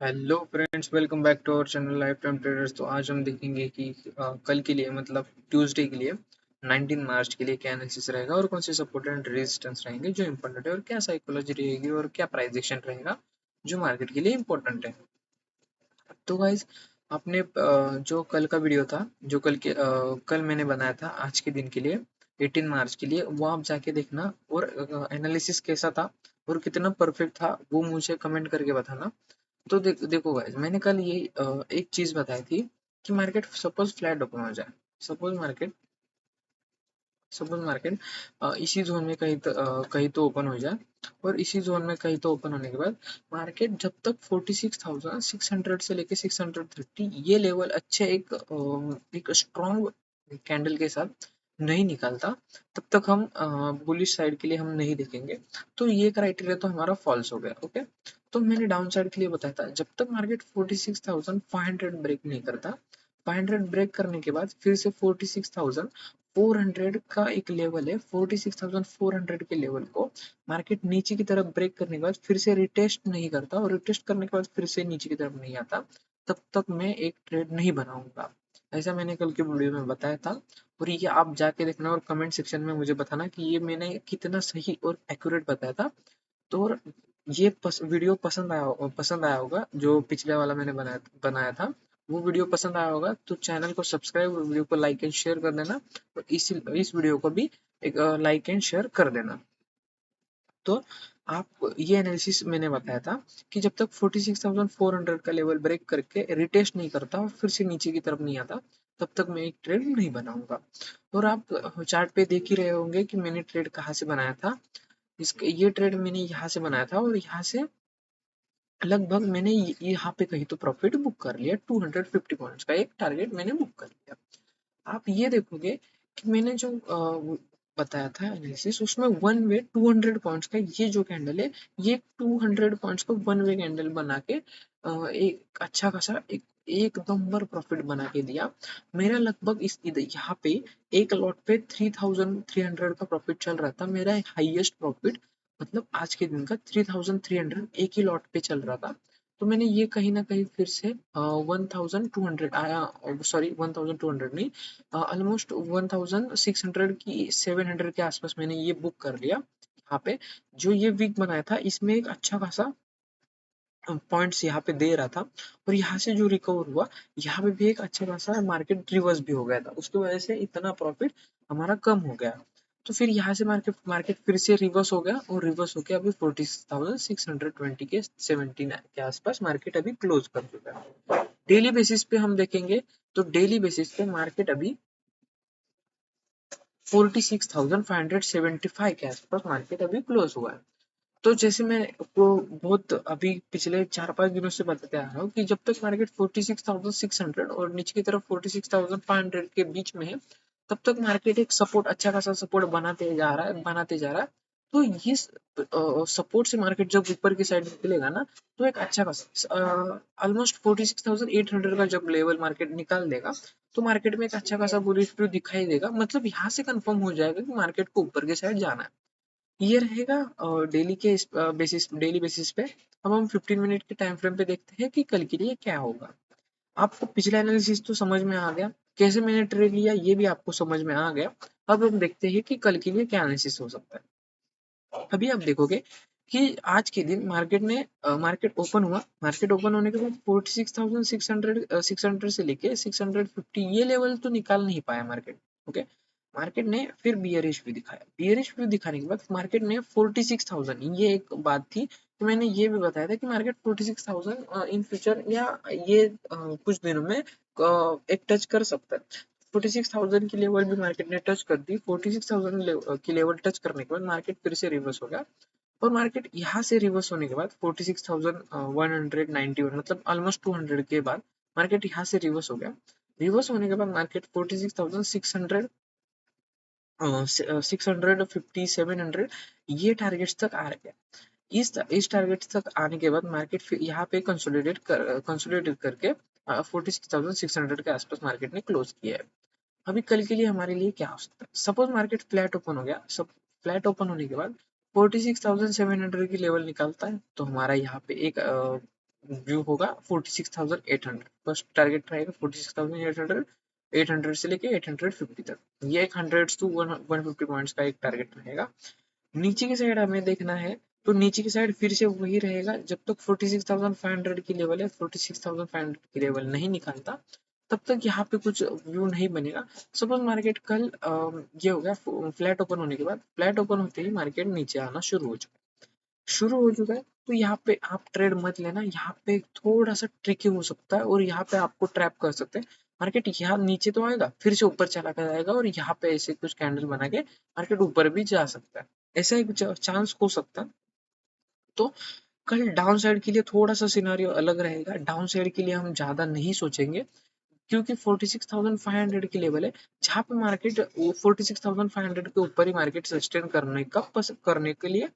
Hello friends, welcome back to our channel life time traders. तो आज हम देखेंगे कि कल के लिए मतलब ट्यूसडे के लिए 19 मार्च के लिए क्या एनालिसिस रहेगा और कौन से सपोर्ट एंड रेजिस्टेंस रहेंगे जो इम्पोर्टेंट है, और क्या साइकोलॉजी रहेगी और क्या प्राइस एक्शन रहेगा जो मार्केट के लिए इम्पोर्टेंट है। तो गाइज, आपने जो कल का वीडियो था, जो कल मैंने बनाया था आज के दिन के लिए 18 मार्च के लिए, वो आप जाके देखना और एनालिसिस कैसा था और कितना परफेक्ट था वो मुझे कमेंट करके बताना। तो देखो गाइस, मैंने कल ये एक चीज बताई थी कि मार्केट सपोज फ्लैट ओपन हो जाए। सपोज मार्केट सपोज मार्केट इसी जोन में कहीं तो ओपन हो जाए, और इसी जोन में कहीं तो ओपन होने के बाद मार्केट जब तक 46,600 से लेके 630 ये लेवल अच्छे एक स्ट्रॉन्ग कैंडल के साथ नहीं निकालता, तब तक हम बुलिश साइड के लिए हम नहीं देखेंगे। तो ये क्राइटेरिया तो हमारा फॉल्स हो गया। ओके, तो मैंने डाउन साइड के लिए बताया था, जब तक मार्केट 46,500 ब्रेक नहीं करता, 500 ब्रेक करने के बाद फिर से 46,400 का एक लेवल है, 46,400 के लेवल को मार्केट नीचे की तरफ ब्रेक करने के बाद फिर से रिटेस्ट नहीं करता, और रिटेस्ट करने के बाद फिर से नीचे की तरफ नहीं आता, तब तक मैं एक ट्रेड नहीं बनाऊंगा। ऐसा मैंने कल के वीडियो में बताया था, और ये आप जाके देखना और कमेंट सेक्शन में मुझे बताना कि ये मैंने कितना सही और एक्यूरेट बताया था। तो और ये वीडियो पसंद आया होगा, जो पिछले वाला मैंने बनाया बनाया था, वो वीडियो पसंद आया होगा तो चैनल को सब्सक्राइब और वीडियो को लाइक एंड शेयर कर देना, और इस वीडियो को भी एक लाइक एंड शेयर कर देना। तो आप ये एनालिसिस मैंने बताया था कि जब तक 46,400 का लेवल ब्रेक करके रिटेस्ट नहीं करता और फिर से नीचे की तरफ नहीं आता, तब तक मैं एक ट्रेड नहीं बनाऊंगा। और आप चार्ट पे देख ही रहे होंगे कि मैंने ट्रेड कहाँ से बनाया था। इसके ये ट्रेड मैंने यहाँ से बनाया था, और यहाँ से लगभग मैंने यहाँ पे कहीं तो प्रॉफिट बुक कर लिया। 250 पॉइंट्स का एक टारगेट मैंने बुक कर लिया। आप ये देखोगे कि मैंने जो बताया था एनालिसिस, उसमें वन वे 200 पॉइंट्स का ये जो कैंडल है, ये 200 पॉइंट्स का वन वे कैंडल बना के एक अच्छा खासा एक नंबर प्रॉफिट बना के दिया। मेरा लगभग इस इधर यहाँ पे एक लॉट पे 3,300 का प्रॉफिट चल रहा था। मेरा हाईएस्ट प्रॉफिट मतलब आज के दिन का 3,300 एक ही लॉट पे चल रहा था। तो मैंने ये कहीं ना कहीं फिर से 1,200 आया, सॉरी 1,200 नहीं, ऑलमोस्ट 1,600 की 700 के आसपास मैंने ये बुक कर लिया। यहाँ पे जो ये वीक बनाया था, इसमें एक अच्छा खासा पॉइंट्स यहाँ पे दे रहा था, और यहाँ से जो रिकवर हुआ, यहाँ पे भी एक अच्छा खासा मार्केट रिवर्स भी हो गया था, उसकी वजह से इतना प्रॉफिट हमारा कम हो गया। तो फिर यहाँ से मार्केट मार्केट फिर से रिवर्स हो गया, और रिवर्स होके अभी 46,620 के 79 के आसपास मार्केट अभी क्लोज कर चुका है। डेली बेसिस पे हम देखेंगे तो डेली बेसिस पे मार्केट अभी 46,575 के आसपास मार्केट अभी क्लोज हुआ है। तो जैसे मैं आपको बहुत अभी पिछले 4-5 दिनों से बताते आ रहा हूँ कि जब तक मार्केट 46,600 और नीचे की तरफ 46,500 के बीच में है, तब तक मार्केट एक सपोर्ट, अच्छा खासा सपोर्ट बनाते जा रहा है। तो ये सपोर्ट से मार्केट जब ऊपर की साइड निकलेगा ना, तो एक अच्छा खासा ऑलमोस्ट 46,800 का जब लेवल मार्केट निकाल देगा, तो मार्केट में एक अच्छा खासा बुलिश व्यू दिखाई देगा। मतलब यहाँ से कंफर्म हो जाएगा कि मार्केट को ऊपर की साइड जाना है। ये रहेगा डेली बेसिस पे। अब हम 15 मिनट के टाइम फ्रेम पे देखते हैं कि कल के लिए क्या होगा। आपको पिछला एनालिसिस तो समझ में आ गया, कैसे मैंने ट्रेड लिया ये भी आपको समझ में आ गया। अब हम देखते हैं कि कल के लिए क्या एनालिसिस हो सकता है। अभी आप देखोगे कि आज के दिन मार्केट ओपन हुआ। मार्केट ओपन होने के बाद 46,600 से लेके 650 ये लेवल तो निकाल नहीं पाया मार्केट। ओके, मार्केट ने फिर बियरिश भी दिखाया। बियरिश भी दिखाने के बाद मार्केट ने 46,000, ये एक बात थी कि मैंने ये भी बताया था कि मार्केट 46,000 इन फ्यूचर या ये कुछ दिनों में एक टच कर सकता है। 46,000 की लेवल भी मार्केट ने टच कर दी। 46,000 की लेवल टच करने के बाद मार्केट फिर से रिवर्स हो गया, और मार्केट यहाँ से रिवर्स होने के बाद 46,191 मतलब ऑलमोस्ट 200 के बाद मार्केट यहाँ से रिवर्स हो गया। रिवर्स होने के बाद मार्केट 46,600 650 700 ये टारगेट्स तक आ गया। इस टारगेट तक आने के बाद मार्केट फिर यहाँ पे कंसोलिडेट करके 46,600 के आसपास मार्केट ने क्लोज किया है। अभी कल के लिए हमारे लिए क्या हो सकता है? सपोज मार्केट फ्लैट ओपन हो गया, सब फ्लैट ओपन होने के बाद 46,700 की लेवल निकलता है, तो हमारा यहाँ पे एक व्यू होगा 46,800, फर्स्ट टारगेट रहेगा 46,800, 800 से लेके 850 तक, ये एक 100 टू 150 पॉइंट्स का एक टारगेट रहेगा। नीचे की साइड हमें देखना है, तो नीचे की साइड फिर से वही रहेगा, जब तक 46,500 की लेवल है, 46,500 की लेवल नहीं निकालता तब तक यहाँ पे कुछ व्यू नहीं बनेगा। सपोज मार्केट कल ये हो गया, फ्लैट ओपन होने के बाद, फ्लैट ओपन होते ही मार्केट नीचे आना शुरू हो चुका है, तो यहाँ पे आप ट्रेड मत लेना, यहाँ पे थोड़ा सा ट्रिकी हो सकता है और यहाँ पे आपको ट्रैप कर सकते हैं। मार्केट यहाँ नीचे तो आएगा, फिर से ऊपर चला कर जाएगा और यहाँ पे ऐसे कुछ कैंडल बना के मार्केट ऊपर भी जा सकता है, ऐसा एक चांस हो सकता है। तो कल डाउन साइड के लिए थोड़ा सा सिनारियो अलग रहेगा, डाउन साइड के लिए हम ज्यादा नहीं सोचेंगे, क्योंकि 46,500 की लेवल है, जहाँ पे मार्केट 46,500 के ऊपर ही मार्केट सस्टेन करने के लिए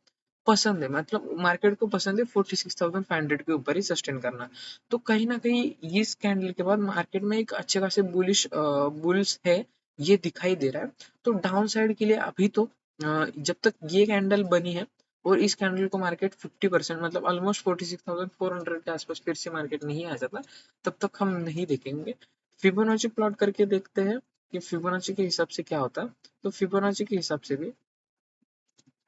पसंद है, मतलब मार्केट को पसंद है 46,500 के ऊपर ही सस्टेन करना। तो कहीं ना कहीं इस कैंडल के बाद मार्केट में एक अच्छे खासे बुल्स है, ये दिखाई दे रहा है। तो डाउन साइड के लिए अभी तो जब तक ये कैंडल बनी है और इस कैंडल को मार्केट 50% मतलब ऑलमोस्ट 46,400 के आसपास फिर से मार्केट नहीं आ जाता, तब तक हम नहीं देखेंगे। फिबोनाची प्लॉट करके देखते हैं कि फिबोनाची के हिसाब से क्या होता है। तो फिबोनाची के हिसाब से भी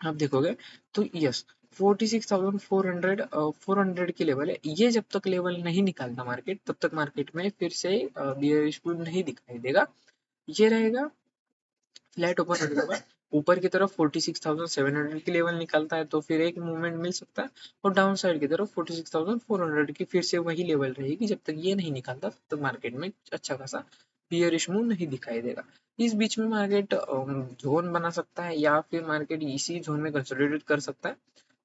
आप देखोगे तो यस 46,400 400 की लेवल है, ये जब तक लेवल नहीं निकालता मार्केट तब तक मार्केट में फिर से बियरिश मूव नहीं दिखाई देगा। ये रहेगा फ्लैट ओपन होने के बाद ऊपर की तरफ 46,700 की लेवल निकलता है तो फिर एक मूवमेंट मिल सकता है, और डाउन साइड की तरफ 46,400 की फिर से वही लेवल रहेगी, जब तक ये नहीं निकलता तब तक मार्केट में अच्छा खासा बियरिश मूव नहीं दिखाई देगा। इस बीच में मार्केट जोन बना सकता है या फिर मार्केट इसी जोन में कंसोलिडेट कर सकता है,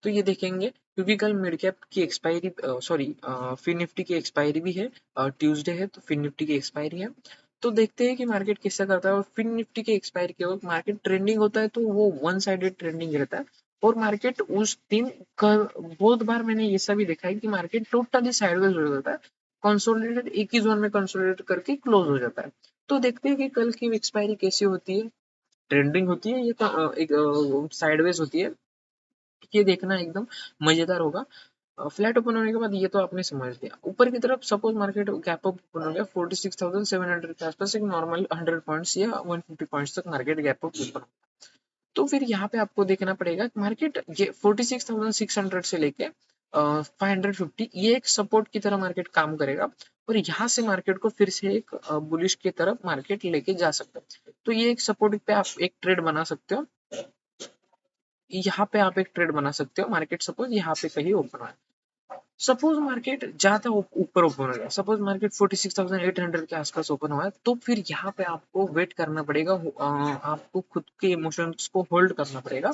तो ये देखेंगे, क्योंकि कल मिड कैप की एक्सपायरी सॉरी फिन निफ्टी की एक्सपायरी भी है, ट्यूसडे है तो फिन निफ्टी की एक्सपायरी है। तो देखते हैं कि मार्केट कैसा करता है, और फिन निफ्टी के एक्सपायरी के वक्त मार्केट ट्रेंडिंग होता है तो वो वन साइडेड ट्रेंडिंग रहता है, और मार्केट उस दिन बहुत बार मैंने ऐसा भी देखा है कि मार्केट टोटली साइडवेज हो जाता है, कंसोलिडेटेड एक ही जोन में कंसोलिडेट करके क्लोज हो जाता है। तो देखते हैं कि कल की एक्सपायरी कैसी होती है, ट्रेंडिंग होती है या एक साइडवेज होती है, ये देखना एकदम मजेदार होगा। फ्लैट ओपन होने के बाद ये तो आपने समझ लिया, ऊपर की तरफ suppose market gap up open हो गया 46,700 के आसपास, एक नॉर्मल 100 पॉइंट्स या 150 पॉइंट्स तक मार्केट गैप अप ओपन, तो फिर यहाँ पे आपको देखना पड़ेगा कि मार्केट ये 46,600 से लेके 550 ये एक सपोर्ट की तरह मार्केट काम करेगा, और यहाँ से मार्केट को फिर से एक बुलिश की तरफ मार्केट लेके जा सकता है। तो ये एक सपोर्ट पे आप एक ट्रेड बना सकते हो, यहाँ पे आप एक ट्रेड बना सकते हो, मार्केट सपोज यहाँ पे कहीं ओपन हुआ है, सपोज मार्केट ज्यादा ऊपर ओपन हो गया, सपोज मार्केट 46,800 के आसपास ओपन हुआ है, तो फिर यहाँ पे आपको वेट करना पड़ेगा, आपको खुद के इमोशंस को होल्ड करना पड़ेगा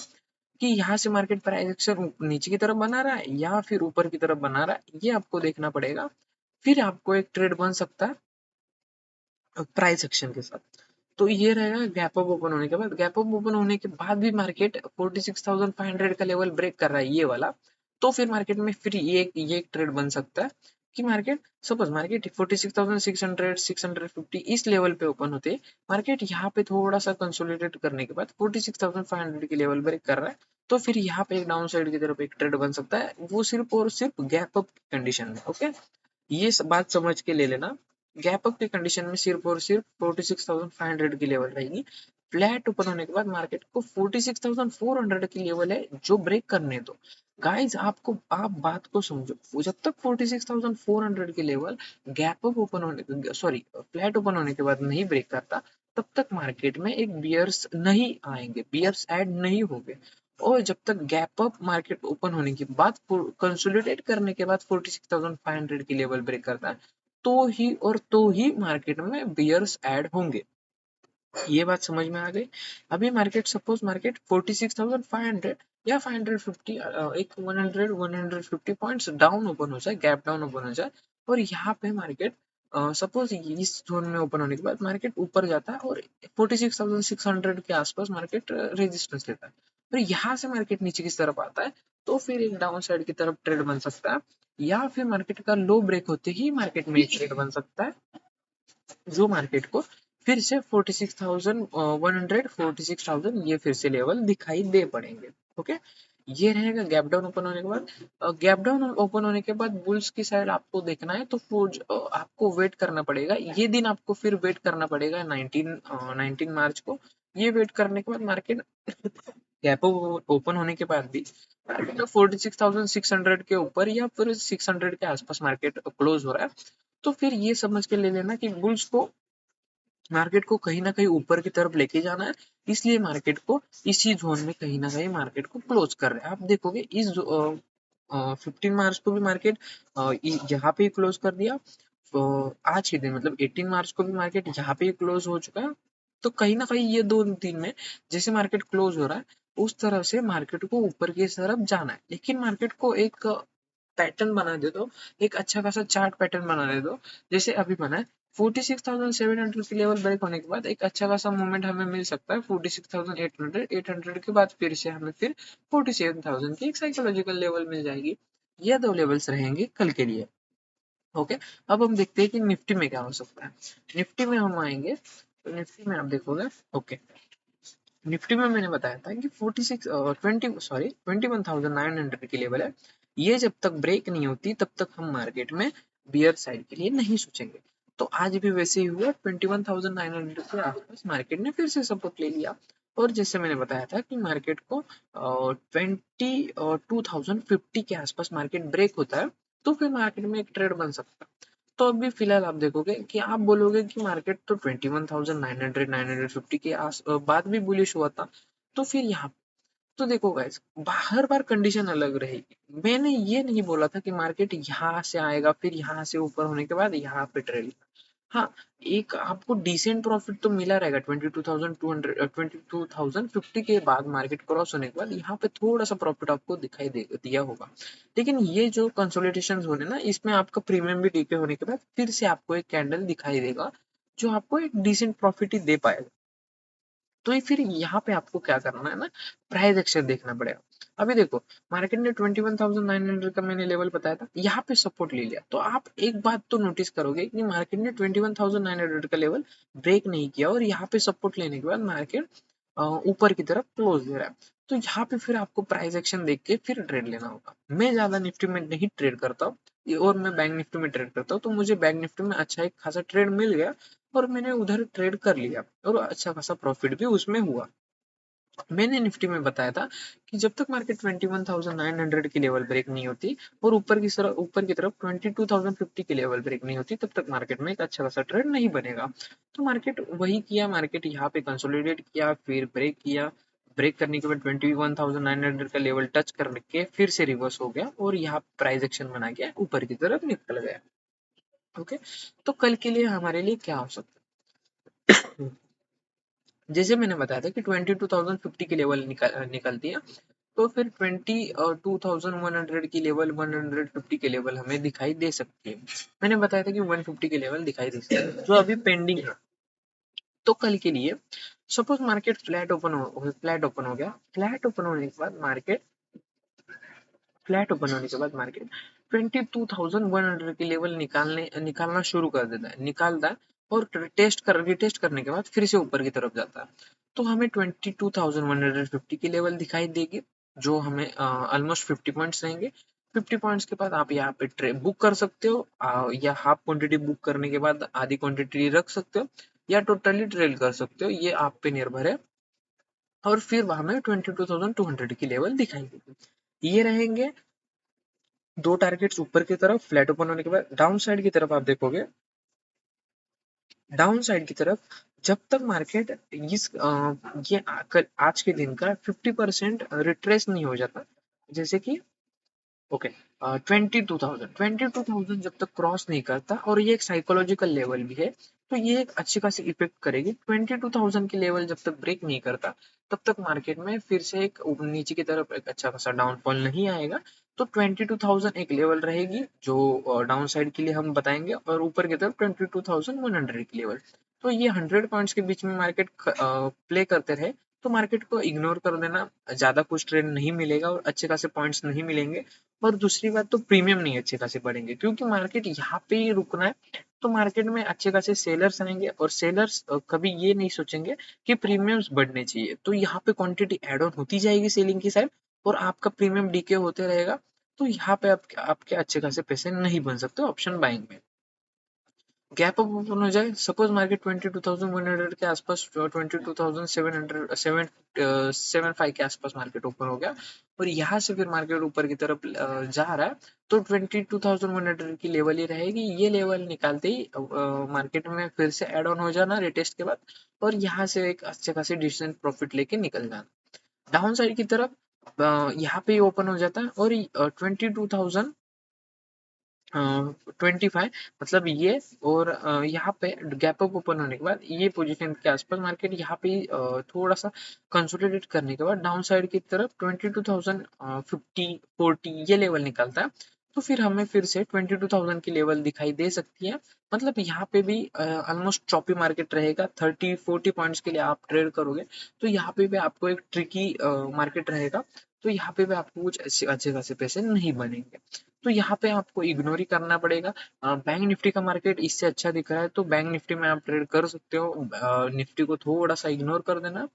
कि यहाँ से मार्केट प्राइस एक्शन नीचे की तरफ बना रहा है या फिर ऊपर की तरफ बना रहा है, ये आपको देखना पड़ेगा। फिर आपको एक ट्रेड बन सकता है प्राइस एक्शन के साथ। तो ये रहेगा गैप अप ओपन होने के बाद, गैप अप ओपन होने के बाद भी मार्केट 46,500 का लेवल ब्रेक कर रहा है ये वाला, तो फिर मार्केट में फिर ये एक ट्रेड बन सकता है कि मार्केट सपोज मार्केट 46,600 650 इस लेवल पे ओपन होते हैं, मार्केट यहाँ पे थोड़ा सा कंसोलिडेट करने के बाद 46,500 की लेवल ब्रेक कर रहा है, तो फिर यहाँ पे एक डाउन साइड की तरफ एक ट्रेड बन सकता है, वो सिर्फ और सिर्फ गैप अप कंडीशन में। ओके, ये बात समझ के ले लेना, गैप अप के कंडीशन में सिर्फ और सिर्फ 46,500 की लेवल रहेगी, फ्लैट ओपन होने के बाद मार्केट को 46,400 की लेवल है जो ब्रेक करने दो। गाइस आप बात को समझो, जब तक 46,400 की लेवल गैप अप ओपन होने सॉरी फ्लैट ओपन होने के बाद नहीं ब्रेक करता, तब तक मार्केट में एक बियर्स नहीं आएंगे, बियर्स ऐड नहीं होंगे, और जब तक गैप अप मार्केट ओपन होने के बाद कंसोलिडेट करने के बाद 46,500 की लेवल ब्रेक करता है, तो ही मार्केट में बियर्स ऐड होंगे। ये बात समझ में आ गई। अभी मार्केट सपोज मार्केट 46,500 या 550 एक 100 150 पॉइंट्स डाउन ओपन हो जाए, गैप डाउन ओपन हो जाए, और यहाँ पे मार्केट सपोज इस जोन में ओपन होने के बाद मार्केट ऊपर जाता है और 46,600 के आसपास मार्केट रेजिस्टेंस लेता है, फिर यहाँ से मार्केट नीचे की तरफ आता है, तो फिर एक डाउन साइड की तरफ ट्रेड बन सकता है, या फिर मार्केट का लो ब्रेक होते ही मार्केट में एक ट्रेड बन सकता है, जो मार्केट को फिर से 46,100 46,000 ये फिर से लेवल दिखाई दे पड़ेंगे। ओके, ये रहेगा गैप डाउन ओपन होने के बाद। गैप डाउन ओपन होने के बाद बुल्स की साइड आपको देखना है, तो आपको वेट करना पड़ेगा, ये दिन आपको फिर वेट करना पड़ेगा 19 मार्च को। ये वेट करने के बाद मार्केट गैप ओपन होने के बाद भी मार्केट 46,600 के ऊपर या फिर 600 के आसपास मार्केट क्लोज हो रहा है, तो फिर ये समझ के ले लेना कि बुल्स को मार्केट को कहीं ना कहीं ऊपर की तरफ लेके जाना है, इसलिए मार्केट को इसी जोन में कहीं ना कहीं मार्केट को क्लोज कर रहे हैं। आप देखोगे इस 15 मार्च को भी मार्केट यहाँ पे ही क्लोज कर दिया, तो आज के दिन मतलब 18 मार्च को भी मार्केट यहाँ पे ही क्लोज हो चुका है। तो कहीं ना कहीं ये 2 दिन में जैसे मार्केट क्लोज हो रहा है उस तरह से मार्केट को ऊपर की तरफ जाना है, लेकिन मार्केट को एक पैटर्न बना दे दो, एक अच्छा खासा चार्ट पैटर्न बना दे दो, जैसे अभी बना है। 46,700 की लेवल ब्रेक होने के बाद एक अच्छा खासा मूवमेंट हमें मिल सकता है 46,800, 800 के बाद फिर से हमें फिर 47,000 की एक साइकोलॉजिकल लेवल मिल जाएगी। ये दो लेवल्स रहेंगे कल के लिए। ओके, अब हम देखते हैं कि निफ्टी में क्या हो सकता है। निफ्टी में हम आएंगे तो निफ्टी में आप देखोगे, ओके, निफ्टी में मैंने बताया था कि 21,900 की लेवल है, ये जब तक ब्रेक नहीं होती तब तक हम मार्केट में बियर साइड के लिए नहीं सोचेंगे। तो आज भी वैसे ही हुआ, 21,900 के आसपास मार्केट ने फिर से सपोर्ट ले लिया, और जैसे मैंने बताया था कि मार्केट को 22,050 के आसपास मार्केट ब्रेक होता है तो फिर मार्केट में एक ट्रेड बन सकता है। तो अभी फिलहाल आप देखोगे कि आप बोलोगे कि मार्केट तो 21,900 950 के बाद भी बुलिश हुआ था, तो फिर यहाँ तो देखो गाइस, हर बार कंडीशन अलग रहेगी। मैंने ये नहीं बोला था कि मार्केट यहाँ से आएगा फिर यहाँ से ऊपर होने के बाद यहाँ पे ट्रेड। हाँ, एक आपको डिसेंट प्रॉफिट तो मिला रहेगा 22,200 22,050 के बाद मार्केट क्रॉस होने के बाद यहाँ पे थोड़ा सा प्रॉफिट आपको दिखाई दिया होगा। लेकिन ये जो कंसोलिडेशन जोन है ना, इसमें आपका प्रीमियम भी डीके होने के बाद फिर से आपको एक कैंडल दिखाई देगा जो आपको एक डिसेंट प्रॉफिट ही दे पाएगा। तो ये फिर यहाँ पे आपको क्या करना है ना, प्राइस एक्शन देखना पड़ेगा। अभी देखो, मार्केट ने 21,900 का मैंने लेवल बताया था, यहाँ पे सपोर्ट ले लिया, तो आप एक बात तो नोटिस करोगे कि मार्केट ने 21,900 का लेवल ब्रेक नहीं किया और यहाँ पे सपोर्ट लेने के बाद मार्केट ऊपर की तरफ क्लोज दे रहा है। तो यहाँ पे फिर आपको प्राइस एक्शन देख के फिर ट्रेड लेना होगा। मैं ज्यादा निफ्टी में नहीं ट्रेड करता हूँ, और मैं बैंक निफ्टी में ट्रेड करता हूँ, तो मुझे बैंक निफ्टी में अच्छा एक खासा ट्रेड मिल गया और मैंने उधर ट्रेड कर लिया और अच्छा खासा प्रॉफिट भी उसमें हुआ। मैंने निफ्टी में बताया था कि जब तक मार्केट 21,900 की लेवल ब्रेक नहीं होती और ऊपर की तरफ 22,050 की लेवल ब्रेक नहीं होती तब तक मार्केट में एक अच्छा खासा ट्रेंड नहीं बनेगा। तो मार्केट वही किया, मार्केट यहाँ पे कंसोलिडेट किया, फिर ब्रेक किया, ब्रेक करने के बाद 21,900 का लेवल टच करके फिर से रिवर्स हो गया और यहाँ प्राइस एक्शन बना गया, ऊपर की तरफ निकल गया। ओके, तो कल के लिए हमारे लिए क्या हो सकता है। जैसे मैंने बताया था कि 22,050 की लेवल निकलती है, तो फिर 22,100 की लेवल, 150 की लेवल हमें दिखाई दे सकती है। मैंने बताया था कि 150 की लेवल दिखाई दे सकती है जो अभी पेंडिंग है। तो कल के लिए सपोज मार्केट फ्लैट ओपन होने के बाद मार्केट फ्लैट ओपन होने के बाद मार्केट 22,100 की लेवल निकालना शुरू कर देता है, निकालता है, और रिटेस्ट करने के बाद फिर से ऊपर की तरफ जाता है। तो हमें 22,150 की लेवल दिखाई देगी, जो हमें ऑलमोस्ट 50 पॉइंट्स रहेंगे। 50 पॉइंट्स के बाद आप यहाँ पे ट्रेड बुक कर सकते हो, या हाफ क्वांटिटी बुक करने के बाद आधी क्वांटिटी रख सकते हो, या टोटली ट्रेड कर सकते हो, ये आप पे निर्भर है। और फिर हमें 22,200 की लेवल दिखाई देगी। ये रहेंगे दो टारगेट्स ऊपर की तरफ फ्लैट ओपन होने के बाद। डाउन साइड की तरफ आप देखोगे, डाउन साइड की तरफ जब तक मार्केट ये आज के दिन का 50% रिट्रेस नहीं हो जाता, जैसे कि ओके 22,000 जब तक क्रॉस नहीं करता, और ये एक साइकोलॉजिकल लेवल भी है, तो ये एक अच्छी खासी इफेक्ट करेगी। 22,000 की लेवल जब तक ब्रेक नहीं करता तब तक मार्केट में फिर से एक नीचे की तरफ एक अच्छा खासा डाउनफॉल नहीं आएगा। तो 22,000 एक लेवल रहेगी जो डाउन साइड के लिए हम बताएंगे, और ऊपर की तरफ 22,100 की लेवल। तो ये 100 पॉइंट्स के बीच में मार्केट प्ले करते रहे तो मार्केट को इग्नोर कर देना, ज्यादा कुछ ट्रेंड नहीं मिलेगा और अच्छे खासे पॉइंट्स नहीं मिलेंगे। और दूसरी बात, तो प्रीमियम नहीं अच्छे खासे बढ़ेंगे क्योंकि मार्केट यहाँ पे ही रुकना है। तो मार्केट में अच्छे खासे सेलर्स आएंगे और सेलर्स कभी ये नहीं सोचेंगे कि प्रीमियम्स बढ़ने चाहिए, तो यहाँ पे क्वांटिटी एड ऑन होती जाएगी सेलिंग की साइड, और आपका प्रीमियम डीके होते रहेगा, तो यहाँ पे आपके अच्छे खासे पैसे नहीं बन सकते ऑप्शन बाइंग में। गैप अप ओपन हो जाए, सपोज मार्केट 22,100 के आसपास, 22,700 775 के आसपास मार्केट ओपन हो गया और यहाँ से फिर मार्केट ऊपर की तरफ जा रहा है, तो 22,100 की लेवल ही रहेगी। ये लेवल निकालते ही मार्केट में फिर से एड ऑन हो जाना रिटेस्ट के बाद और यहाँ से एक अच्छे खासी डिसेंट प्रॉफिट लेके निकल जाना। डाउन साइड की तरफ यहाँ पे ओपन हो जाता है और 22,000 25 मतलब ये, और यहाँ पे गैप अप ओपन होने के बाद ये पोजीशन के आसपास मार्केट यहाँ पे थोड़ा सा कंसोलिडेट करने के बाद डाउन साइड की तरफ 22,050 40 ये लेवल निकलता है, तो फिर हमें फिर से 22,000 की लेवल दिखाई दे सकती है। मतलब यहाँ पे भी ऑलमोस्ट चॉपी मार्केट रहेगा, 30-40 पॉइंट्स के लिए आप ट्रेड करोगे तो यहाँ पे भी आपको एक ट्रिकी मार्केट रहेगा, तो यहाँ पे भी आपको कुछ अच्छे खासे पैसे नहीं बनेंगे, तो यहाँ पे आपको इग्नोर ही करना पड़ेगा। बैंक निफ्टी का मार्केट इससे अच्छा दिख रहा है तो बैंक निफ्टी में आप ट्रेड कर सकते हो, निफ्टी को थोड़ा सा इग्नोर कर देना,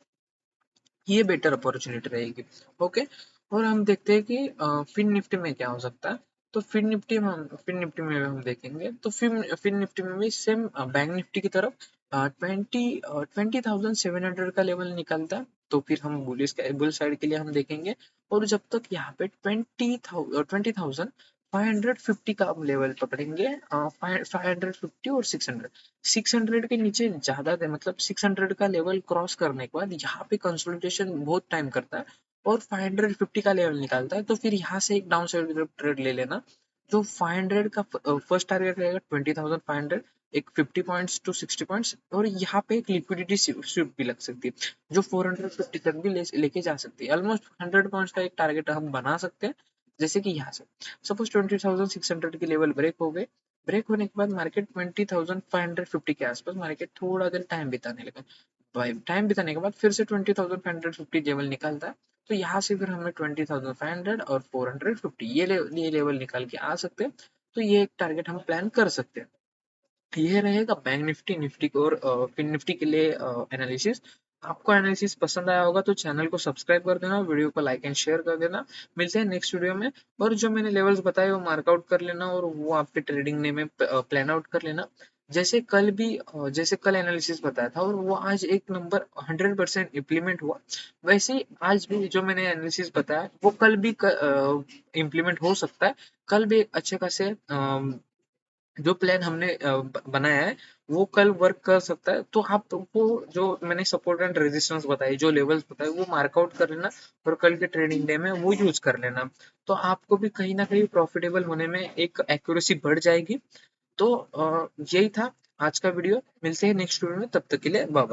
ये बेटर अपॉर्चुनिटी रहेगी। ओके, और हम देखते हैं कि फिन निफ्टी में क्या हो सकता है। तो फिन निफ्टी में हम देखेंगे तो फिन निफ्टी में भी सेम बैंक निफ्टी की तरफ 20,700 का लेवल निकलता है, तो फिर हम बुल साइड के लिए हम देखेंगे। और जब तक यहाँ पे 20,550 का हम लेवल पकड़ेंगे, 550 और 600 के नीचे ज्यादा थे, मतलब 600 का लेवल क्रॉस करने के बाद यहाँ पे कंसोलिडेशन बहुत टाइम करता है और 550 का लेवल निकालता है, तो फिर यहाँ से एक डाउन साइड की तरफ ट्रेड ले लेना। जो 500 का फर्स्ट टारगेट रहेगा 20,500, एक 50 पॉइंट्स टू 60 पॉइंट्स, और यहाँ पे एक लिक्विडिटी स्विप भी लग सकती है जो 450 तक भी लेके जा सकती है। ऑलमोस्ट 100 पॉइंट्स का एक टारगेट हम बना सकते हैं, जैसे कि यहाँ से सपोज 20,600 की लेवल ब्रेक हो गए, ब्रेक होने के बाद मार्केट 20,550 के आसपास मार्केट थोड़ा देर टाइम बिताने लगा, टाइम बिताने के बाद फिर से 20,550 लेवल निकलता है, तो यहाँ से फिर हमें 20,500 और 450 ये लेवल निकाल के आ सकते हैं, तो ये एक टारगेट हम प्लान कर सकते हैं। ये रहेगा बैंक निफ्टी निफ्टी को और फिन निफ्टी के लिए एनालिसिस। आपको एनालिसिस पसंद आया होगा तो चैनल को सब्सक्राइब कर देना, वीडियो को लाइक एंड शेयर कर देना। मिलते हैं नेक्स्ट वीडियो में, और जो मैंने लेवल्स बताए वो मार्कआउट कर लेना और वो आपके ट्रेडिंग डे में प्लान आउट कर लेना। जैसे कल एनालिसिस बताया था और वो आज एक नंबर 100% इम्प्लीमेंट हुआ, वैसे ही आज भी जो मैंने एनालिसिस बताया वो कल भी इम्प्लीमेंट हो सकता है। कल भी अच्छे खासे जो प्लान हमने बनाया है वो कल वर्क कर सकता है, तो आप वो जो मैंने सपोर्ट एंड रेजिस्टेंस बताई, जो लेवल्स बताए वो मार्कआउट कर लेना और कल के ट्रेडिंग डे में वो यूज कर लेना, तो आपको भी कहीं ना कहीं प्रॉफिटेबल होने में एक एक्यूरेसी बढ़ जाएगी। तो यही था आज का वीडियो, मिलते हैं नेक्स्ट वीडियो में, तब तक के लिए बाय बाय।